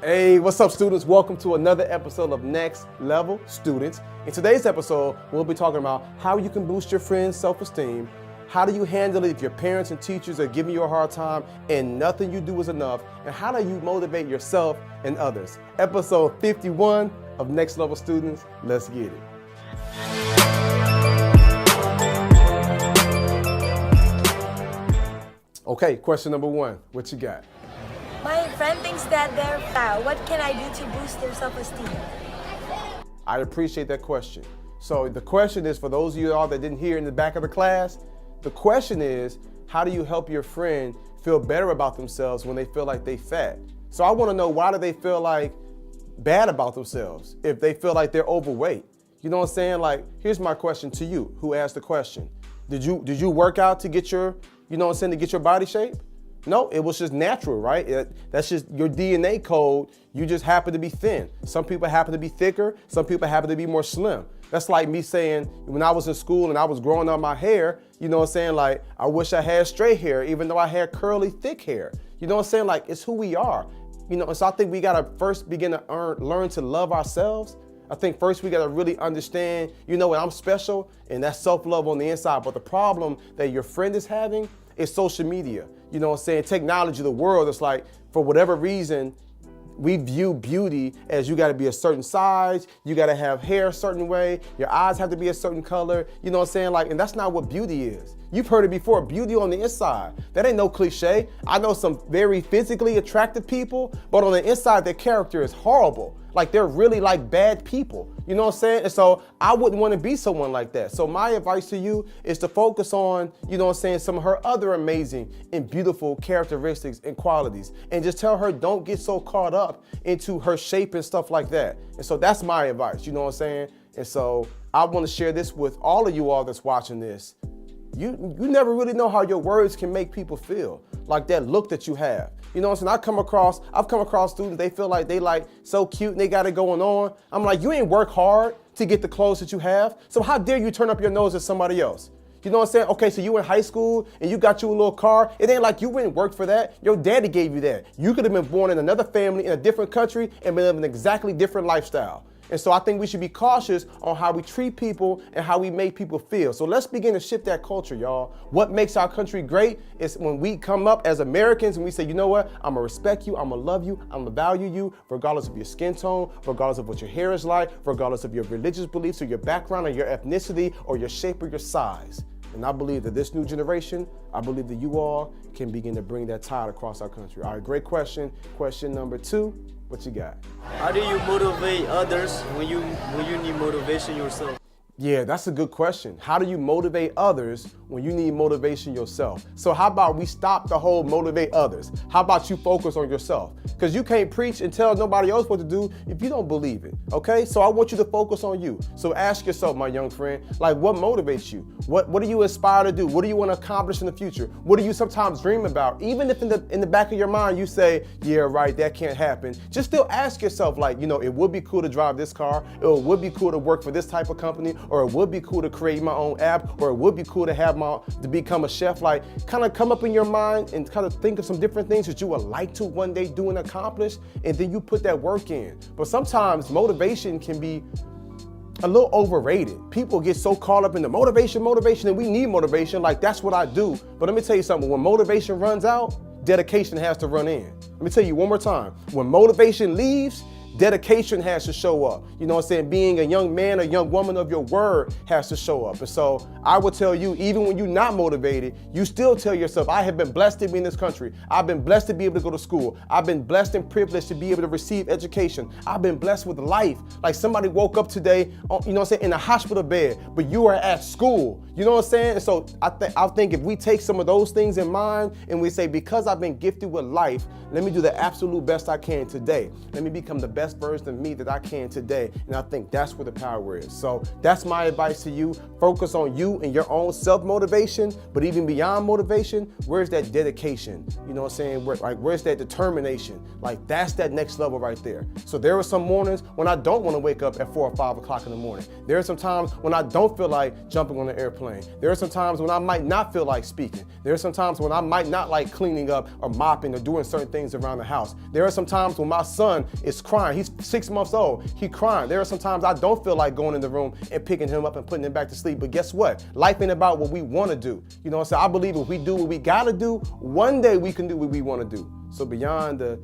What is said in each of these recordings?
Hey, what's up, students? Welcome to another episode of Next Level Students. In today's episode, we'll be talking about how you can boost your friend's self-esteem. How do you handle it if your parents and teachers are giving you a hard time and nothing you do is enough? And how do you motivate yourself and others? Episode 51 of Next Level Students. Let's get it. Okay, question number one. What you got? My friend thinks that they're fat. What can I do to boost their self-esteem? I appreciate that question. So the question is, for those of you all that didn't hear in the back of the class, the question is, how do you help your friend feel better about themselves when they feel like they fat? So I want to know, why do they feel like bad about themselves if they feel like they're overweight? You know what I'm saying? Like, here's my question to you who asked the question. Did you work out to get your, to get your body shape? No, it was just natural, right? That's just your DNA code. You just happen to be thin. Some people happen to be thicker. Some people happen to be more slim. That's like me saying, when I was in school and I was growing out my hair, like, I wish I had straight hair, even though I had curly, thick hair. You know what I'm saying? Like, it's who we are. So I think we gotta first begin to learn to love ourselves. I think first we gotta really understand, I'm special, and that's self-love on the inside. But the problem that your friend is having is social media. Technology, the world. It's like, for whatever reason, we view beauty as you gotta be a certain size, you gotta have hair a certain way, your eyes have to be a certain color, and that's not what beauty is. You've heard it before, beauty on the inside. That ain't no cliche. I know some very physically attractive people, but on the inside, their character is horrible. Like, they're really like bad people. You know what I'm saying? And so I wouldn't want to be someone like that. So my advice to you is to focus on, some of her other amazing and beautiful characteristics and qualities. And just tell her, don't get so caught up into her shape and stuff like that. And so that's my advice, you know what I'm saying? And so I want to share this with all of you all that's watching this. You never really know how your words can make people feel, like that look that you have. You know what I'm saying? I've come across students, they feel like they like so cute and they got it going on. I'm like, you ain't work hard to get the clothes that you have. So how dare you turn up your nose at somebody else? You know what I'm saying? Okay, so you in high school and you got you a little car. It ain't like you went and worked for that. Your daddy gave you that. You could have been born in another family in a different country and been living an exactly different lifestyle. And so I think we should be cautious on how we treat people and how we make people feel. So let's begin to shift that culture, y'all. What makes our country great is when we come up as Americans and we say, you know what, I'm gonna respect you, I'm gonna love you, I'm gonna value you, regardless of your skin tone, regardless of what your hair is like, regardless of your religious beliefs or your background or your ethnicity or your shape or your size. And I believe that this new generation, I believe that you all can begin to bring that tide across our country. All right, great question. Question number 2. What you got? How do you motivate others when you need motivation yourself? Yeah, that's a good question. How do you motivate others when you need motivation yourself? So how about we stop the whole motivate others? How about you focus on yourself? Because you can't preach and tell nobody else what to do if you don't believe it, okay? So I want you to focus on you. So ask yourself, my young friend, like, what motivates you? What do you aspire to do? What do you want to accomplish in the future? What do you sometimes dream about? Even if in the back of your mind you say, yeah, right, that can't happen. Just still ask yourself, like, it would be cool to drive this car. It would be cool to work for this type of company. Or it would be cool to create my own app, or it would be cool to become a chef. Like, kind of come up in your mind and kind of think of some different things that you would like to one day do and accomplish, and then you put that work in. But sometimes motivation can be a little overrated. People get so caught up in the motivation, and we need motivation. Like, that's what I do. But let me tell you something, when motivation runs out, dedication has to run in. Let me tell you one more time. When motivation leaves, dedication has to show up. You know what I'm saying? Being a young man or young woman of your word has to show up. And so I will tell you, even when you're not motivated, you still tell yourself, I have been blessed to be in this country. I've been blessed to be able to go to school. I've been blessed and privileged to be able to receive education. I've been blessed with life. Like, somebody woke up today, in a hospital bed, but you are at school. You know what I'm saying? And so I think if we take some of those things in mind and we say, because I've been gifted with life, let me do the absolute best I can today. Let me become the best best version of me that I can today. And I think that's where the power is. So that's my advice to you. Focus on you and your own self-motivation, but even beyond motivation, where's that dedication? You know what I'm saying? Where's that determination? Like, that's that next level right there. So there are some mornings when I don't want to wake up at 4 or 5 o'clock in the morning. There are some times when I don't feel like jumping on an airplane. There are some times when I might not feel like speaking. There are some times when I might not like cleaning up or mopping or doing certain things around the house. There are some times when my son is crying. He's 6 months old. He's crying. There are some times I don't feel like going in the room and picking him up and putting him back to sleep. But guess what? Life ain't about what we want to do. You know what I'm saying? I believe if we do what we got to do, one day we can do what we want to do. So beyond the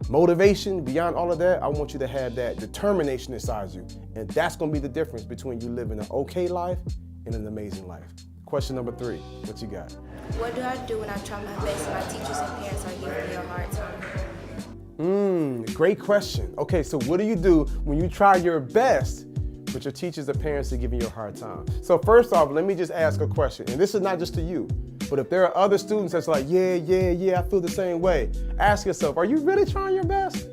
motivation, beyond all of that, I want you to have that determination inside you. And that's going to be the difference between you living an okay life and an amazing life. Question number 3, what you got? What do I do when I try my best and my teachers and parents are giving me a hard time? Great question. Okay, so what do you do when you try your best, but your teachers and parents are giving you a hard time? So first off, let me just ask a question. And this is not just to you, but if there are other students that's like, yeah, I feel the same way. Ask yourself, are you really trying your best?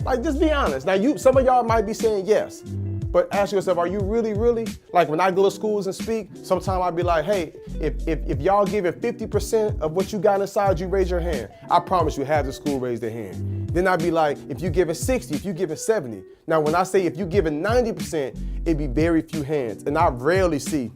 Like, just be honest. Now, some of y'all might be saying yes, but ask yourself, are you really? Like, when I go to schools and speak, sometimes I'll be like, hey, if y'all giving 50% of what you got inside you, raise your hand. I promise you, half the school raise their hand. Then I'd be like, if you giving 60, if you giving 70. Now, when I say if you giving 90%, it'd be very few hands. And I rarely see,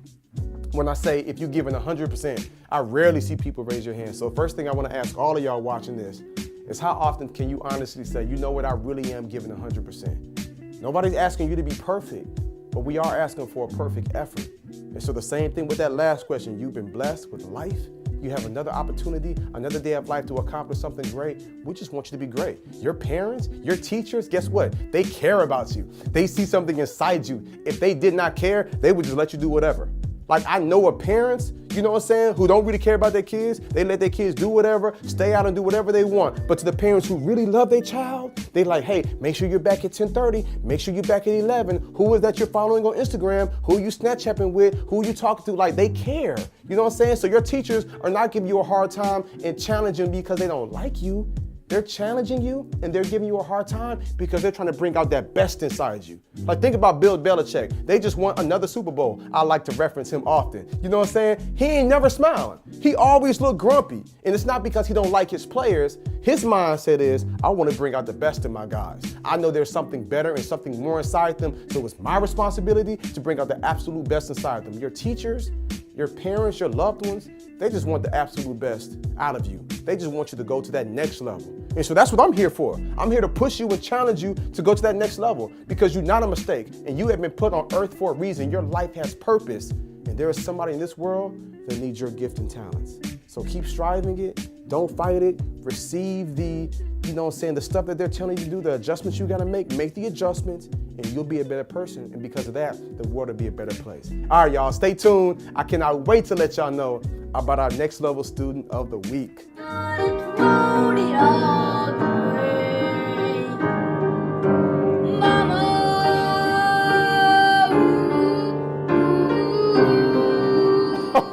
when I say if you giving 100%, I rarely see people raise your hand. So first thing I want to ask all of y'all watching this is, how often can you honestly say, you know what, I really am giving 100%? Nobody's asking you to be perfect, but we are asking for a perfect effort. And so the same thing with that last question. You've been blessed with life. You have another opportunity, another day of life to accomplish something great. We just want you to be great. Your parents, your teachers, guess what? They care about you. They see something inside you. If they did not care, they would just let you do whatever. Like, I know of parents, you know what I'm saying, who don't really care about their kids. They let their kids do whatever, stay out and do whatever they want. But to the parents who really love their child, they like, hey, make sure you're back at 10:30. Make sure you're back at 11. Who is that you're following on Instagram? Who you Snapchatting with? Who you talking to? Like, they care. You know what I'm saying? So your teachers are not giving you a hard time and challenging because they don't like you. They're challenging you and they're giving you a hard time because they're trying to bring out that best inside you. Like, think about Bill Belichick. They just won another Super Bowl. I like to reference him often. You know what I'm saying? He ain't never smiling. He always look grumpy. And it's not because he don't like his players. His mindset is, I want to bring out the best in my guys. I know there's something better and something more inside them. So it's my responsibility to bring out the absolute best inside them. Your teachers, your parents, your loved ones, they just want the absolute best out of you. They just want you to go to that next level. And so that's what I'm here for. I'm here to push you and challenge you to go to that next level, because you're not a mistake and you have been put on earth for a reason. Your life has purpose, and there is somebody in this world that needs your gift and talents. So keep striving it. Don't fight it. Receive the, the stuff that they're telling you to do, the adjustments you got to make the adjustments, and you'll be a better person. And because of that, the world will be a better place. All right, y'all, stay tuned. I cannot wait to let y'all know about our next level student of the week.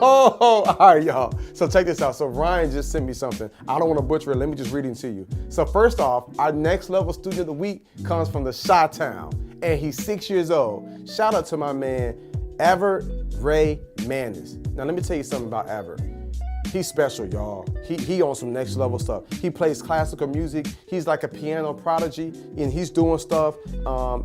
Oh, all right, y'all. So check this out. So Ryan just sent me something. I don't want to butcher it. Let me just read it to you. So first off, our next level student of the week comes from the Chi-Town, and he's 6 years old. Shout out to my man, Aver Ray Manis. Now let me tell you something about Aver. He's special, y'all. He on some next level stuff. He plays classical music. He's like a piano prodigy, and he's doing stuff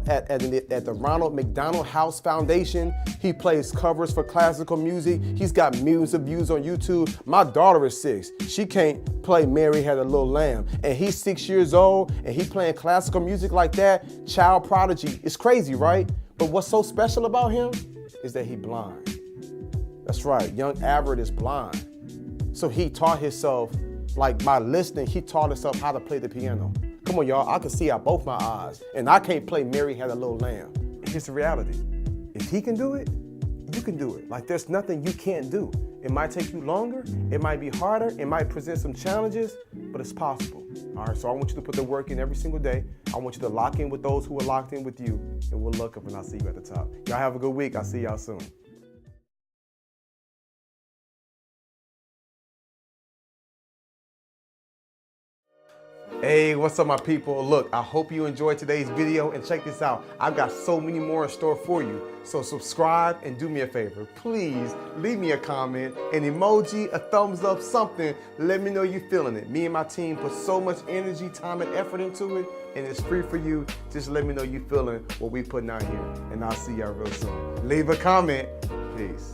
at the Ronald McDonald House Foundation. He plays covers for classical music. He's got millions of views on YouTube. My daughter is 6. She can't play Mary Had a Little Lamb, and he's 6 years old, and he playing classical music like that. Child prodigy. It's crazy, right? But what's so special about him is that he's blind. That's right. Young Averett is blind. So he taught himself, like by listening, he taught himself how to play the piano. Come on, y'all, I can see out both my eyes, and I can't play Mary Had a Little Lamb. Here's the reality. If he can do it, you can do it. Like, there's nothing you can't do. It might take you longer, it might be harder, it might present some challenges, but it's possible. All right, so I want you to put the work in every single day. I want you to lock in with those who are locked in with you, and we'll look up and I'll see you at the top. Y'all have a good week. I'll see y'all soon. Hey, what's up, my people? Look, I hope you enjoyed today's video, and check this out. I've got so many more in store for you. So subscribe and do me a favor. Please leave me a comment, an emoji, a thumbs up, something. Let me know you're feeling it. Me and my team put so much energy, time, and effort into it, and it's free for you. Just let me know you're feeling what we putting out here, and I'll see y'all real soon. Leave a comment. Peace.